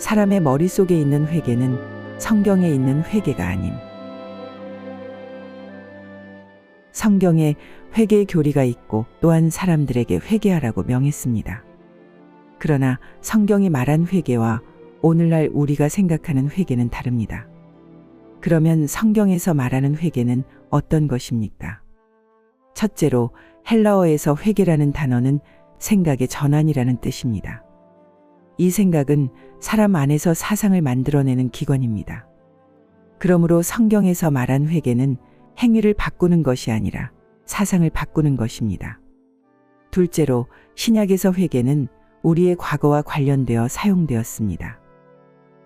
사람의 머릿속에 있는 회개는 성경에 있는 회개가 아님. 성경에 회개의 교리가 있고 또한 사람들에게 회개하라고 명했습니다. 그러나 성경이 말한 회개와 오늘날 우리가 생각하는 회개는 다릅니다. 그러면 성경에서 말하는 회개는 어떤 것입니까? 첫째로 헬라어에서 회개라는 단어는 생각의 전환이라는 뜻입니다. 이 생각은 사람 안에서 사상을 만들어내는 기관입니다. 그러므로 성경에서 말한 회개는 행위를 바꾸는 것이 아니라 사상을 바꾸는 것입니다. 둘째로 신약에서 회개는 우리의 과거와 관련되어 사용되었습니다.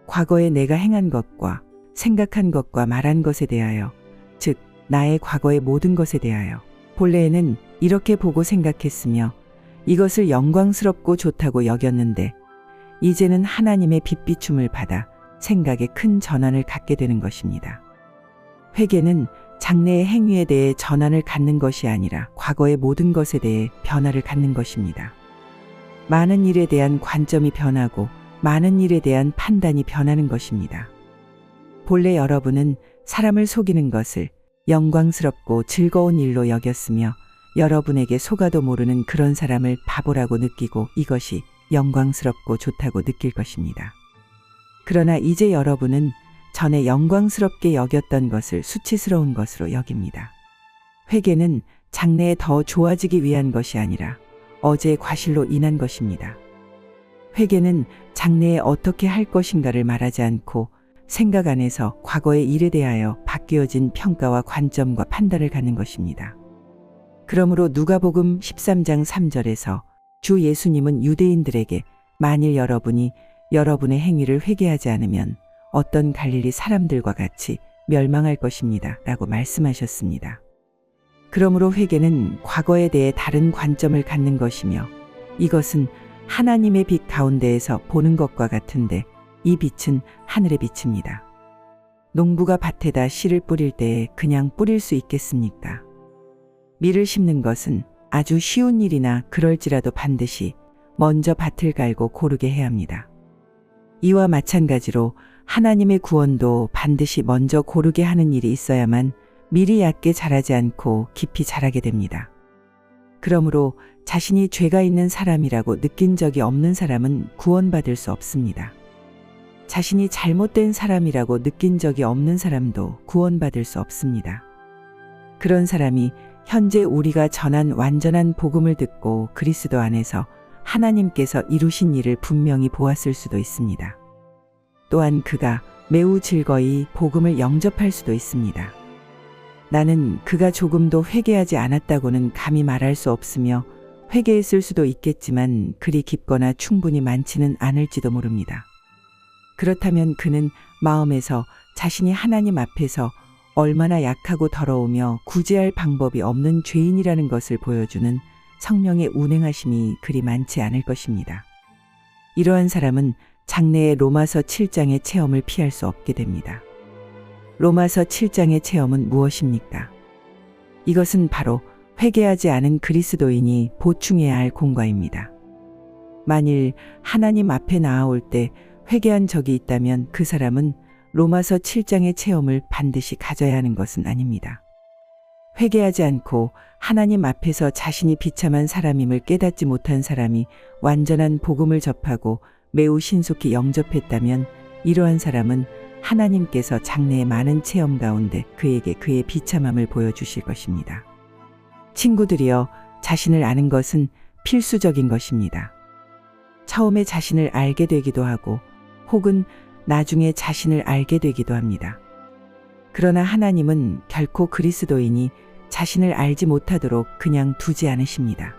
과거에 내가 행한 것과 생각한 것과 말한 것에 대하여, 즉 나의 과거의 모든 것에 대하여 본래에는 이렇게 보고 생각했으며 이것을 영광스럽고 좋다고 여겼는데 이제는 하나님의 빛비춤을 받아 생각에 큰 전환을 갖게 되는 것입니다. 회개는 장래의 행위에 대해 전환을 갖는 것이 아니라 과거의 모든 것에 대해 변화를 갖는 것입니다. 많은 일에 대한 관점이 변하고 많은 일에 대한 판단이 변하는 것입니다. 본래 여러분은 사람을 속이는 것을 영광스럽고 즐거운 일로 여겼으며 여러분에게 속아도 모르는 그런 사람을 바보라고 느끼고 이것이 영광스럽고 좋다고 느낄 것입니다. 그러나 이제 여러분은 전에 영광스럽게 여겼던 것을 수치스러운 것으로 여깁니다. 회개는 장래에 더 좋아지기 위한 것이 아니라 어제의 과실로 인한 것입니다. 회개는 장래에 어떻게 할 것인가를 말하지 않고 생각 안에서 과거의 일에 대하여 바뀌어진 평가와 관점과 판단을 갖는 것입니다. 그러므로 누가복음 13장 3절에서 주 예수님은 유대인들에게 만일 여러분이 여러분의 행위를 회개하지 않으면 어떤 갈릴리 사람들과 같이 멸망할 것입니다. 라고 말씀하셨습니다. 그러므로 회개는 과거에 대해 다른 관점을 갖는 것이며 이것은 하나님의 빛 가운데에서 보는 것과 같은데 이 빛은 하늘의 빛입니다. 농부가 밭에다 씨를 뿌릴 때에 그냥 뿌릴 수 있겠습니까? 밀을 심는 것은 아주 쉬운 일이나 그럴지라도 반드시 먼저 밭을 갈고 고르게 해야 합니다. 이와 마찬가지로 하나님의 구원도 반드시 먼저 고르게 하는 일이 있어야만 밀이 얕게 자라지 않고 깊이 자라게 됩니다. 그러므로 자신이 죄가 있는 사람이라고 느낀 적이 없는 사람은 구원받을 수 없습니다. 자신이 잘못된 사람이라고 느낀 적이 없는 사람도 구원받을 수 없습니다. 그런 사람이 현재 우리가 전한 완전한 복음을 듣고 그리스도 안에서 하나님께서 이루신 일을 분명히 보았을 수도 있습니다. 또한 그가 매우 즐거이 복음을 영접할 수도 있습니다. 나는 그가 조금도 회개하지 않았다고는 감히 말할 수 없으며 회개했을 수도 있겠지만 그리 깊거나 충분히 많지는 않을지도 모릅니다. 그렇다면 그는 마음에서 자신이 하나님 앞에서 얼마나 약하고 더러우며 구제할 방법이 없는 죄인이라는 것을 보여주는 성령의 운행하심이 그리 많지 않을 것입니다. 이러한 사람은 장래의 로마서 7장의 체험을 피할 수 없게 됩니다. 로마서 7장의 체험은 무엇입니까? 이것은 바로 회개하지 않은 그리스도인이 보충해야 할 공과입니다. 만일 하나님 앞에 나아올 때 회개한 적이 있다면 그 사람은 로마서 7장의 체험을 반드시 가져야 하는 것은 아닙니다. 회개하지 않고 하나님 앞에서 자신이 비참한 사람임을 깨닫지 못한 사람이 완전한 복음을 접하고 매우 신속히 영접했다면 이러한 사람은 하나님께서 장래의 많은 체험 가운데 그에게 그의 비참함을 보여주실 것입니다. 친구들이여, 자신을 아는 것은 필수적인 것입니다. 처음에 자신을 알게 되기도 하고 혹은 나중에 자신을 알게 되기도 합니다. 그러나 하나님은 결코 그리스도인이 자신을 알지 못하도록 그냥 두지 않으십니다.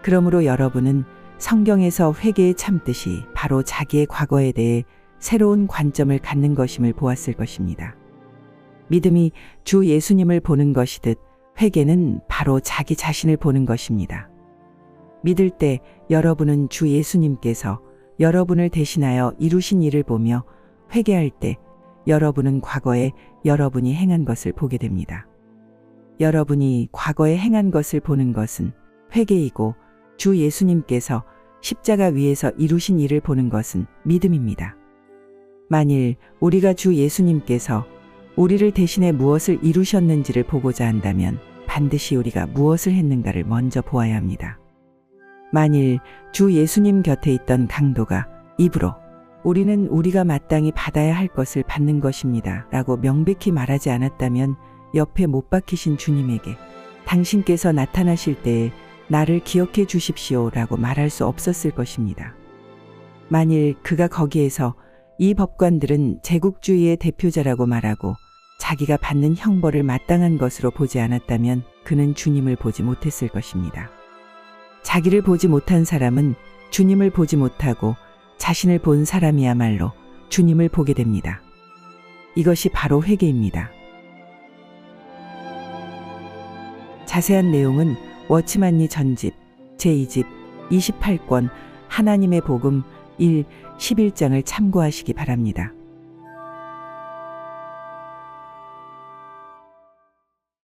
그러므로 여러분은 성경에서 회개의 참뜻이 바로 자기의 과거에 대해 새로운 관점을 갖는 것임을 보았을 것입니다. 믿음이 주 예수님을 보는 것이듯 회개는 바로 자기 자신을 보는 것입니다. 믿을 때 여러분은 주 예수님께서 여러분을 대신하여 이루신 일을 보며 회개할 때 여러분은 과거에 여러분이 행한 것을 보게 됩니다. 여러분이 과거에 행한 것을 보는 것은 회개이고 주 예수님께서 십자가 위에서 이루신 일을 보는 것은 믿음입니다. 만일 우리가 주 예수님께서 우리를 대신해 무엇을 이루셨는지를 보고자 한다면 반드시 우리가 무엇을 했는가를 먼저 보아야 합니다. 만일 주 예수님 곁에 있던 강도가 입으로 우리는 우리가 마땅히 받아야 할 것을 받는 것입니다 라고 명백히 말하지 않았다면 옆에 못 박히신 주님에게 당신께서 나타나실 때에 나를 기억해 주십시오 라고 말할 수 없었을 것입니다. 만일 그가 거기에서 이 법관들은 제국주의의 대표자라고 말하고 자기가 받는 형벌을 마땅한 것으로 보지 않았다면 그는 주님을 보지 못했을 것입니다. 자기를 보지 못한 사람은 주님을 보지 못하고 자신을 본 사람이야말로 주님을 보게 됩니다. 이것이 바로 회개입니다. 자세한 내용은 워치만니 전집 제2집 28권 하나님의 복음 1, 11장을 참고하시기 바랍니다.